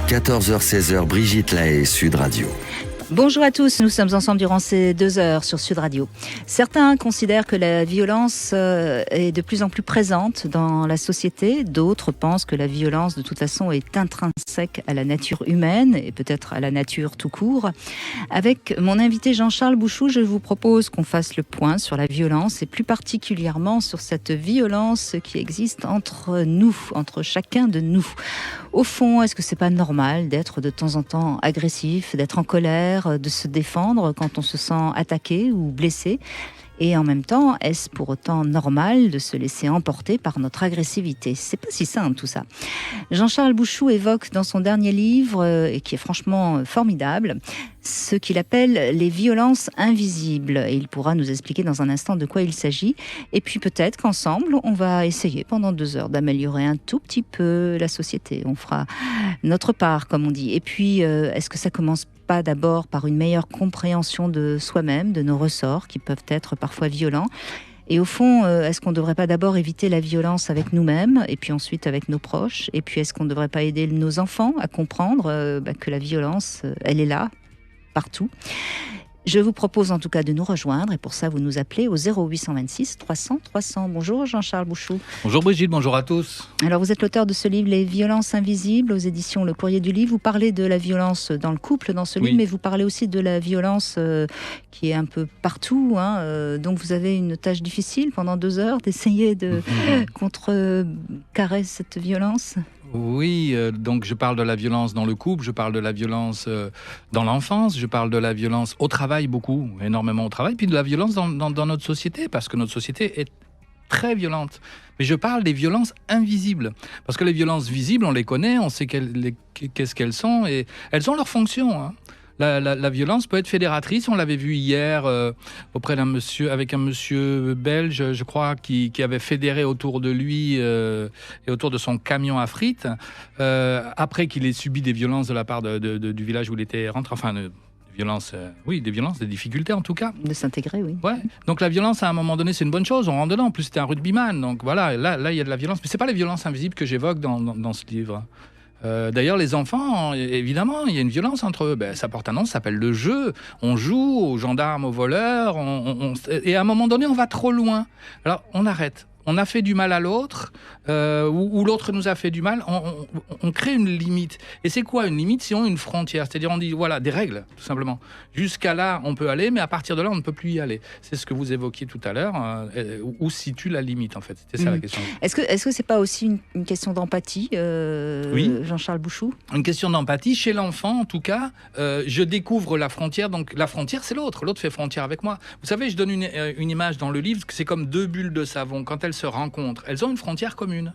14h-16h, Brigitte Lahaie, Sud Radio. Bonjour à tous, nous sommes ensemble durant ces 2 heures sur Sud Radio. Certains considèrent que la violence est de plus en plus présente dans la société. D'autres pensent que la violence, de toute façon, est intrinsèque à la nature humaine et peut-être à la nature tout court. Avec mon invité Jean-Charles Bouchou, je vous propose qu'on fasse le point sur la violence et plus particulièrement sur cette violence qui existe entre nous, entre chacun de nous. Au fond, est-ce que c'est pas normal d'être de temps en temps agressif, d'être en colère, de se défendre quand on se sent attaqué ou blessé? Et en même temps, est-ce pour autant normal de se laisser emporter par notre agressivité? C'est pas si simple tout ça. Jean-Charles Bouchou évoque dans son dernier livre, et qui est franchement formidable, ce qu'il appelle les violences invisibles. Et il pourra nous expliquer dans un instant de quoi il s'agit. Et puis peut-être qu'ensemble, on va essayer pendant 2 heures d'améliorer un tout petit peu la société. On fera notre part, comme on dit. Et puis, est-ce que ça commence pas d'abord par une meilleure compréhension de soi-même, de nos ressorts qui peuvent être parfois violents? Et au fond, est-ce qu'on ne devrait pas d'abord éviter la violence avec nous-mêmes et puis ensuite avec nos proches? Et puis est-ce qu'on ne devrait pas aider nos enfants à comprendre que la violence, elle est là, partout? Je vous propose en tout cas de nous rejoindre et pour ça vous nous appelez au 0826 300 300. Bonjour Jean-Charles Bouchou. Bonjour Brigitte, bonjour à tous. Alors vous êtes l'auteur de ce livre Les violences invisibles aux éditions Le Courrier du Livre. Vous parlez de la violence dans le couple dans ce livre, mais vous parlez aussi de la violence qui est un peu partout. Donc vous avez une tâche difficile pendant 2 heures d'essayer de contrecarrer cette violence. Oui, donc je parle de la violence dans le couple, je parle de la violence dans l'enfance, je parle de la violence au travail beaucoup, énormément au travail, puis de la violence dans notre société, parce que notre société est très violente. Mais je parle des violences invisibles, parce que les violences visibles, on les connaît, on sait qu'est-ce qu'elles sont, et elles ont leur fonction, hein. La violence peut être fédératrice. On l'avait vu hier auprès d'un monsieur, avec un monsieur belge, je crois, qui avait fédéré autour de lui et autour de son camion à frites, après qu'il ait subi des violences de la part du village où il était rentré. Enfin, des violences, des difficultés en tout cas. De s'intégrer, oui. Ouais. Donc la violence, à un moment donné, c'est une bonne chose. On rentre dedans. En plus, c'était un rugbyman. Donc voilà, là, il y a de la violence. Mais c'est pas les violences invisibles que j'évoque dans ce livre. D'ailleurs, les enfants, évidemment, il y a une violence entre eux. Ça porte un nom, ça s'appelle le jeu. On joue aux gendarmes, aux voleurs, et à un moment donné, on va trop loin. Alors, on arrête. On a fait du mal à l'autre, ou l'autre nous a fait du mal, on crée une limite. Et c'est quoi une limite? Sinon une frontière. C'est-à-dire on dit, voilà, des règles, tout simplement. Jusqu'à là, on peut aller, mais à partir de là, on ne peut plus y aller. C'est ce que vous évoquiez tout à l'heure, où se situe la limite, en fait. C'était ça la question. Est-ce que c'est pas aussi une question d'empathie, oui. Jean-Charles Bouchou? Une question d'empathie. Chez l'enfant, en tout cas, je découvre la frontière. Donc la frontière, c'est l'autre. L'autre fait frontière avec moi. Vous savez, je donne une image dans le livre, que c'est comme 2 bulles de savon. Quand elles se rencontrent, elles ont une frontière commune.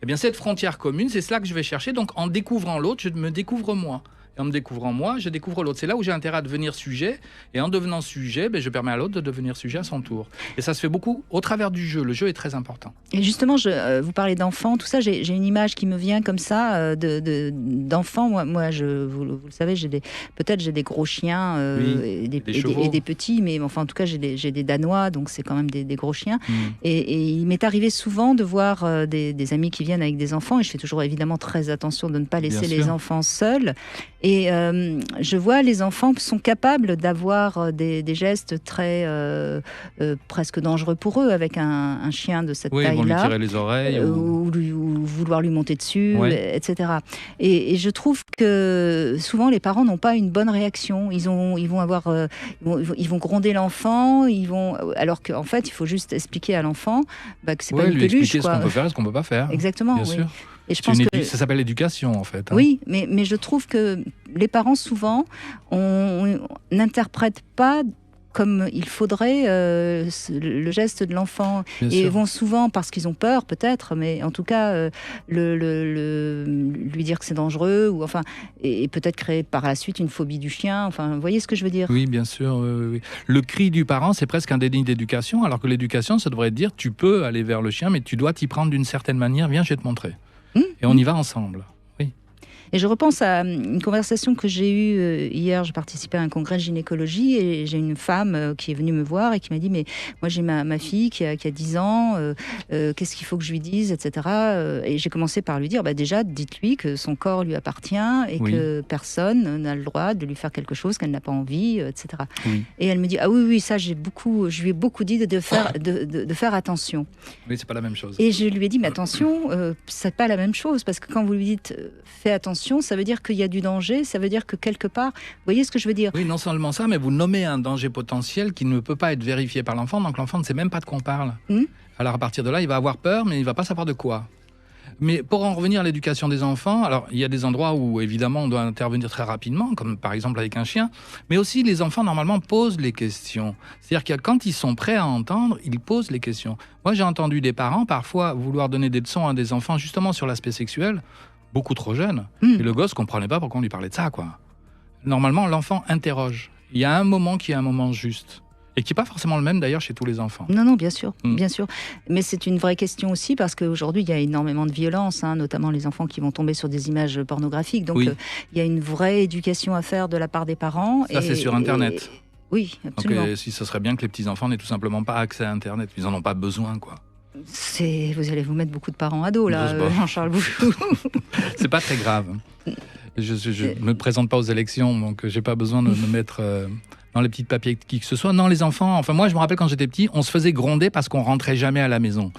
Et bien cette frontière commune, c'est cela que je vais chercher. Donc en découvrant l'autre, je me découvre moi. Et en me découvrant moi, je découvre l'autre. C'est là où j'ai intérêt à devenir sujet. Et en devenant sujet, je permets à l'autre de devenir sujet à son tour. Et ça se fait beaucoup au travers du jeu. Le jeu est très important. Et justement, vous parlez d'enfants, tout ça. J'ai une image qui me vient comme ça d'enfants. Moi, vous le savez, j'ai des gros chiens et des petits. Mais enfin, en tout cas, j'ai des Danois, donc c'est quand même des gros chiens. Et il m'est arrivé souvent de voir des amis qui viennent avec des enfants. Et je fais toujours évidemment très attention de ne pas laisser les enfants seuls. Et je vois les enfants sont capables d'avoir des gestes très presque dangereux pour eux avec un chien de cette taille-là. Ils vont lui tirer les oreilles ou vouloir lui monter dessus, etc. Et je trouve que souvent les parents n'ont pas une bonne réaction. Ils vont gronder l'enfant, alors qu'en fait il faut juste expliquer à l'enfant que c'est pas une peluche. Lui expliquer ce qu'on peut faire et ce qu'on peut pas faire. Exactement. Bien sûr. Et je pense ça s'appelle l'éducation, en fait. Hein. Oui, mais je trouve que les parents, souvent, n'interprètent pas comme il faudrait le geste de l'enfant. Ils vont souvent, parce qu'ils ont peur, peut-être, mais en tout cas, lui dire que c'est dangereux, et peut-être créer par la suite une phobie du chien. Enfin, vous voyez ce que je veux dire? Oui, bien sûr. Oui. Le cri du parent, c'est presque un déni d'éducation, alors que l'éducation, ça devrait dire, tu peux aller vers le chien, mais tu dois t'y prendre d'une certaine manière. Viens, je vais te montrer. Et on y va ensemble. Oui. Et je repense à une conversation que j'ai eue hier. Je participais à un congrès de gynécologie et j'ai une femme qui est venue me voir et qui m'a dit mais moi j'ai ma fille qui a 10 ans, qu'est-ce qu'il faut que je lui dise, etc. Et j'ai commencé par lui dire déjà dites-lui que son corps lui appartient et que personne n'a le droit de lui faire quelque chose qu'elle n'a pas envie, etc. Oui. Et elle me dit ah oui ça je lui ai beaucoup dit de faire attention. Oui, c'est pas la même chose. Et je lui ai dit mais attention, c'est pas la même chose parce que quand vous lui dites fais attention, ça veut dire qu'il y a du danger, ça veut dire que quelque part, vous voyez ce que je veux dire? Oui, non seulement ça, mais vous nommez un danger potentiel qui ne peut pas être vérifié par l'enfant, donc l'enfant ne sait même pas de quoi on parle. Alors à partir de là, il va avoir peur, mais il va pas savoir de quoi. Mais pour en revenir à l'éducation des enfants, alors il y a des endroits où évidemment on doit intervenir très rapidement, comme par exemple avec un chien, mais aussi les enfants normalement posent les questions. C'est-à-dire que quand ils sont prêts à entendre, ils posent les questions. Moi j'ai entendu des parents parfois vouloir donner des leçons à des enfants justement sur l'aspect sexuel, beaucoup trop jeunes, et le gosse comprenait pas pourquoi on lui parlait de ça, quoi. Normalement l'enfant interroge. Il y a un moment qui est un moment juste. Et qui n'est pas forcément le même d'ailleurs chez tous les enfants. Non, bien sûr, bien sûr. Mais c'est une vraie question aussi parce qu'aujourd'hui, il y a énormément de violence, notamment les enfants qui vont tomber sur des images pornographiques. Donc, il y a une vraie éducation à faire de la part des parents. Ça, c'est sur Internet. Oui, absolument. Donc, si ce serait bien que les petits-enfants n'aient tout simplement pas accès à Internet. Ils n'en ont pas besoin, quoi. Vous allez vous mettre beaucoup de parents ados, là, Jean-Charles Bouchou. C'est pas très grave. Je ne me présente pas aux élections, donc je n'ai pas besoin de me mettre... dans les petits papiers qui que ce soit. Non, les enfants, enfin moi je me rappelle quand j'étais petit, on se faisait gronder parce qu'on rentrait jamais à la maison.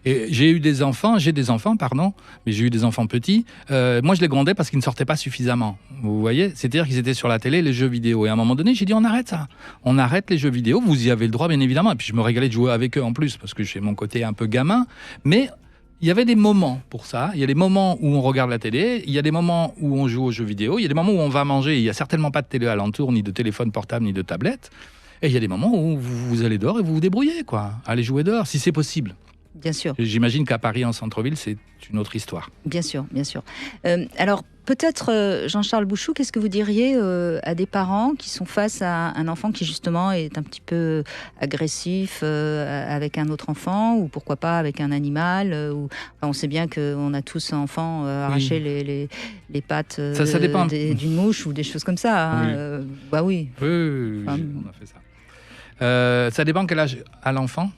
Et j'ai des enfants, mais j'ai eu des enfants petits. Moi je les grondais parce qu'ils ne sortaient pas suffisamment. Vous voyez, c'est-à-dire qu'ils étaient sur la télé, les jeux vidéo. Et à un moment donné, j'ai dit on arrête ça. On arrête les jeux vidéo, vous y avez le droit bien évidemment. Et puis je me régalais de jouer avec eux en plus parce que j'ai mon côté un peu gamin. Mais il y avait des moments pour ça. Il y a des moments où on regarde la télé, il y a des moments où on joue aux jeux vidéo, il y a des moments où on va manger, il n'y a certainement pas de télé alentour, ni de téléphone portable, ni de tablette. Et il y a des moments où vous allez dehors et vous vous débrouillez, quoi. Allez jouer dehors, si c'est possible. Bien sûr. J'imagine qu'à Paris, en centre-ville, c'est une autre histoire. Bien sûr, bien sûr. Alors, peut-être, Jean-Charles Bouchou, qu'est-ce que vous diriez à des parents qui sont face à un enfant qui, justement, est un petit peu agressif avec un autre enfant, ou pourquoi pas avec un animal on sait bien qu'on a tous enfants arraché les pattes ça dépend. D'une mouche ou des choses comme ça. Oui. Oui, on a fait ça. Ça dépend quel âge a l'enfant.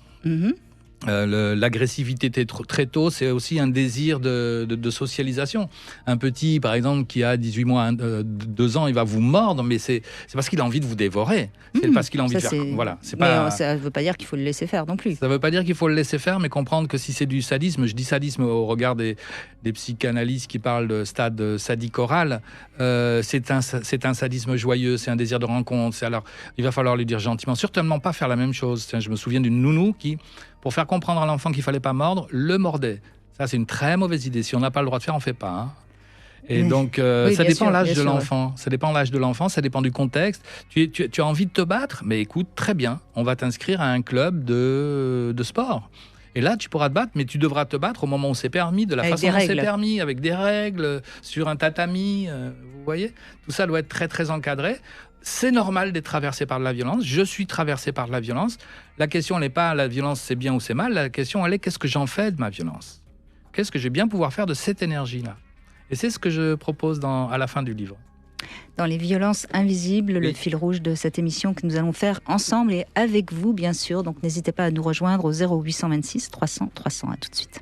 L'agressivité très tôt, c'est aussi un désir de socialisation. Un petit, par exemple, qui a 18 mois, 2 ans, il va vous mordre, mais c'est parce qu'il a envie de vous dévorer. C'est parce qu'il a envie de faire... Voilà, ça ne veut pas dire qu'il faut le laisser faire non plus. Ça ne veut pas dire qu'il faut le laisser faire, mais comprendre que si c'est du sadisme, je dis sadisme au regard des psychanalystes qui parlent de stade sadique oral, c'est un sadisme joyeux, c'est un désir de rencontre. Alors, il va falloir lui dire gentiment, certainement pas faire la même chose. Je me souviens d'une nounou qui... pour faire comprendre à l'enfant qu'il ne fallait pas mordre, le mordait. Ça, c'est une très mauvaise idée. Si on n'a pas le droit de faire, on ne fait pas. Et donc, ça dépend l'âge de l'enfant. Ça dépend l'âge de l'enfant, ça dépend du contexte. Tu as envie de te battre, mais écoute, très bien. On va t'inscrire à un club de sport. Et là, tu pourras te battre, mais tu devras te battre au moment où c'est permis, de la façon dont c'est permis, avec des règles, sur un tatami. Vous voyez ? Tout ça doit être très, très encadré. C'est normal d'être traversé par de la violence. Je suis traversé par de la violence. La question n'est pas la violence, c'est bien ou c'est mal. La question, elle est qu'est-ce que j'en fais de ma violence ? Qu'est-ce que je vais bien pouvoir faire de cette énergie-là ? Et c'est ce que je propose à la fin du livre. Dans les violences invisibles, le fil rouge de cette émission que nous allons faire ensemble et avec vous, bien sûr. Donc n'hésitez pas à nous rejoindre au 0826 300 300. À tout de suite.